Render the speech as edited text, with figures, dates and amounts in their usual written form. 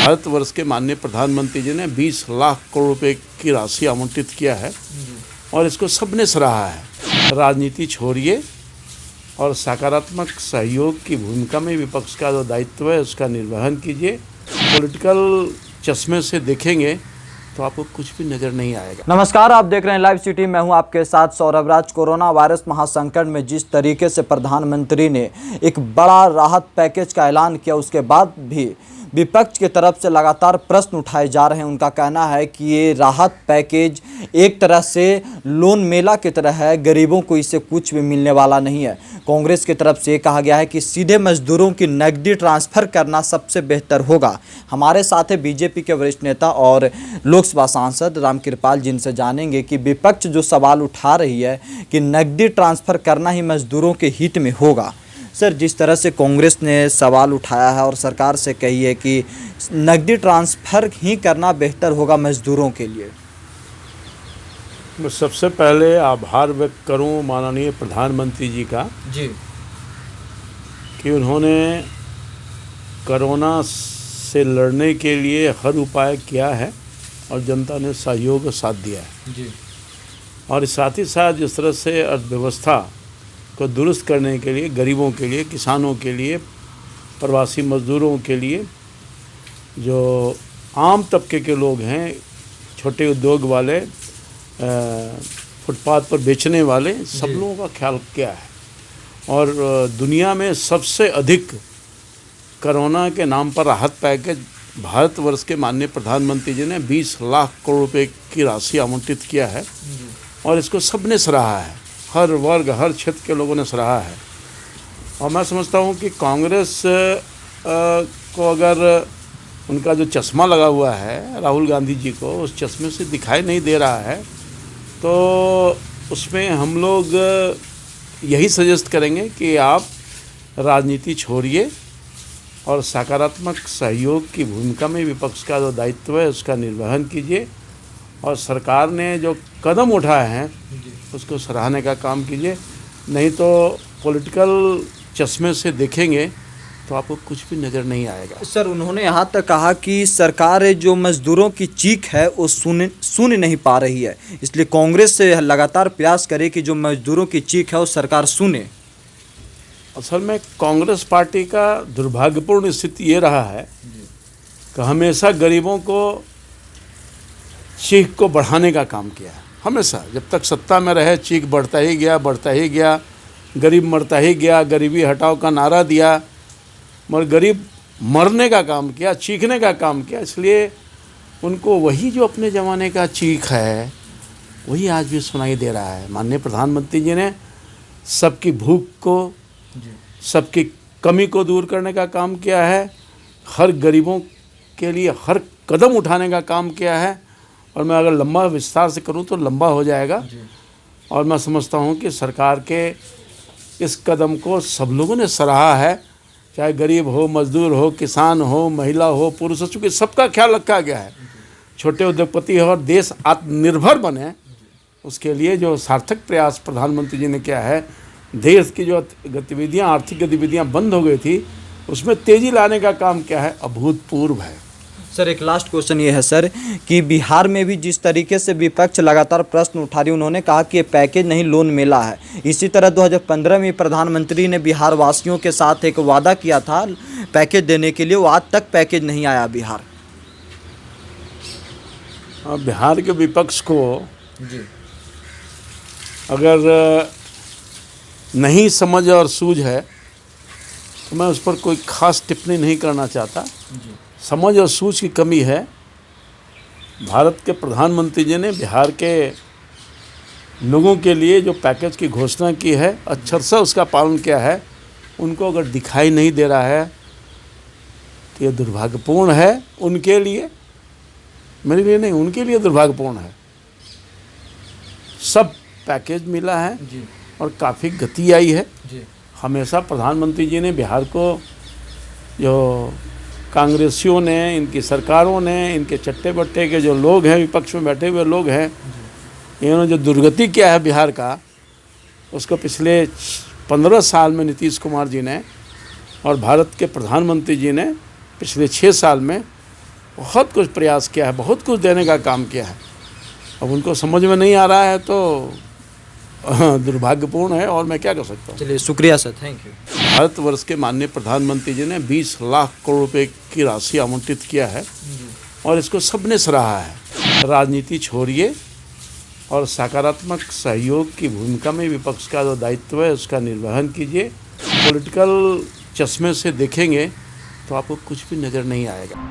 भारतवर्ष के माननीय प्रधानमंत्री जी ने 20 लाख करोड़ रुपए की राशि आवंटित किया है और इसको सबने सराहा है। राजनीति छोड़िए और सकारात्मक सहयोग की भूमिका में विपक्ष का जो दायित्व है उसका निर्वहन कीजिए। पॉलिटिकल चश्मे से देखेंगे तो आपको कुछ भी नजर नहीं आएगा। नमस्कार, आप देख रहे हैं लाइव सिटी। मैं हूं आपके साथ सौरभ राज। कोरोना वायरस महासंकट में जिस तरीके से प्रधानमंत्री ने एक बड़ा राहत पैकेज का ऐलान किया, उसके बाद भी विपक्ष की तरफ से लगातार प्रश्न उठाए जा रहे हैं। उनका कहना है कि ये राहत पैकेज एक तरह से लोन मेला की तरह है, गरीबों को इससे कुछ भी मिलने वाला नहीं है। कांग्रेस की तरफ से कहा गया है कि सीधे मजदूरों की नकदी ट्रांसफ़र करना सबसे बेहतर होगा। हमारे साथ है बीजेपी के वरिष्ठ नेता और लोकसभा सांसद रामकृपाल, जिनसे जानेंगे कि विपक्ष जो सवाल उठा रही है कि नकदी ट्रांसफ़र करना ही मजदूरों के हित में होगा। सर, जिस तरह से कांग्रेस ने सवाल उठाया है और सरकार से कही है कि नकदी ट्रांसफ़र ही करना बेहतर होगा मजदूरों के लिए। मैं सबसे पहले आभार व्यक्त करूं माननीय प्रधानमंत्री जी का कि उन्होंने कोरोना से लड़ने के लिए हर उपाय किया है और जनता ने सहयोग और साथ दिया है। और साथ ही साथ जिस तरह से अर्थव्यवस्था को दुरुस्त करने के लिए, गरीबों के लिए, किसानों के लिए, प्रवासी मजदूरों के लिए, जो आम तबके के लोग हैं, छोटे उद्योग वाले, फुटपाथ पर बेचने वाले, सब लोगों का ख्याल किया है। और दुनिया में सबसे अधिक कोरोना के नाम पर राहत पैकेज भारतवर्ष के माननीय प्रधानमंत्री जी ने 20 लाख करोड़ रुपए की राशि आवंटित किया है और इसको सबने सराहा है। हर वर्ग, हर क्षेत्र के लोगों ने सराहा है। और मैं समझता हूँ कि कांग्रेस को अगर उनका जो चश्मा लगा हुआ है राहुल गांधी जी को, उस चश्मे से दिखाई नहीं दे रहा है, तो उसमें हम लोग यही सजेस्ट करेंगे कि आप राजनीति छोड़िए और सकारात्मक सहयोग की भूमिका में विपक्ष का जो दायित्व है उसका निर्वहन कीजिए और सरकार ने जो कदम उठाए हैं उसको सराहने का काम कीजिए। नहीं तो पॉलिटिकल चश्मे से देखेंगे तो आपको कुछ भी नज़र नहीं आएगा। सर, उन्होंने यहाँ तक कहा कि सरकार जो मजदूरों की चीख है वो सुन नहीं पा रही है, इसलिए कांग्रेस से लगातार प्रयास करे कि जो मजदूरों की चीख है वो सरकार सुने। असल में कांग्रेस पार्टी का दुर्भाग्यपूर्ण स्थिति ये रहा है कि हमेशा गरीबों को चीख को बढ़ाने का काम किया है। हमेशा जब तक सत्ता में रहे चीख बढ़ता ही गया, गरीब मरता ही गया, गरीबी हटाओ का नारा दिया, मगर गरीब मरने का काम किया, चीखने का काम किया। इसलिए उनको वही जो अपने ज़माने का चीख है वही आज भी सुनाई दे रहा है। माननीय प्रधानमंत्री जी ने सबकी भूख को, सबकी कमी को दूर करने का काम किया है, हर गरीबों के लिए हर कदम उठाने का काम किया है। और मैं अगर लंबा विस्तार से करूं तो लंबा हो जाएगा। और मैं समझता हूं कि सरकार के इस कदम को सब लोगों ने सराहा है, चाहे गरीब हो, मजदूर हो, किसान हो, महिला हो, पुरुष हो, चूँकि सबका ख्याल रखा गया है। छोटे उद्योगपति हो और देश आत्मनिर्भर बने, उसके लिए जो सार्थक प्रयास प्रधानमंत्री जी ने किया है। देश की जो गतिविधियाँ, आर्थिक गतिविधियाँ बंद हो गई थी, उसमें तेज़ी लाने का काम क्या है, अभूतपूर्व है। सर, एक लास्ट क्वेश्चन ये है सर कि बिहार में भी जिस तरीके से विपक्ष लगातार प्रश्न उठा रही, उन्होंने कहा कि ये पैकेज नहीं लोन मेला है। इसी तरह 2015 में प्रधानमंत्री ने बिहार वासियों के साथ एक वादा किया था पैकेज देने के लिए, वो आज तक पैकेज नहीं आया बिहार। बिहार के विपक्ष को अगर नहीं समझ और सूझ है तो मैं उस पर कोई ख़ास टिप्पणी नहीं करना चाहता। समझ और सूझ की कमी है। भारत के प्रधानमंत्री जी ने बिहार के लोगों के लिए जो पैकेज की घोषणा की है, अक्षरशः उसका पालन किया है। उनको अगर दिखाई नहीं दे रहा है तो ये दुर्भाग्यपूर्ण है उनके लिए, मेरे लिए नहीं, उनके लिए दुर्भाग्यपूर्ण है। सब पैकेज मिला है और काफ़ी गति आई है। हमेशा प्रधानमंत्री जी ने बिहार को, जो कांग्रेसियों ने, इनकी सरकारों ने, इनके चट्टे बट्टे के जो लोग हैं, विपक्ष में बैठे हुए लोग हैं, इन्होंने जो दुर्गति किया है बिहार का, उसको पिछले 15 साल में नीतीश कुमार जी ने और भारत के प्रधानमंत्री जी ने पिछले 6 साल में बहुत कुछ प्रयास किया है, बहुत कुछ देने का काम किया है। अब उनको समझ में नहीं आ रहा है तो दुर्भाग्यपूर्ण है, और मैं क्या कर सकता हूँ। चलिए शुक्रिया सर, थैंक यू। भारतवर्ष के माननीय प्रधानमंत्री जी ने 20 लाख करोड़ रुपए की राशि आवंटित किया है और इसको सबने सराहा है। राजनीति छोड़िए और सकारात्मक सहयोग की भूमिका में विपक्ष का जो दायित्व है उसका निर्वहन कीजिए। पॉलिटिकल चश्मे से देखेंगे तो आपको कुछ भी नज़र नहीं आएगा।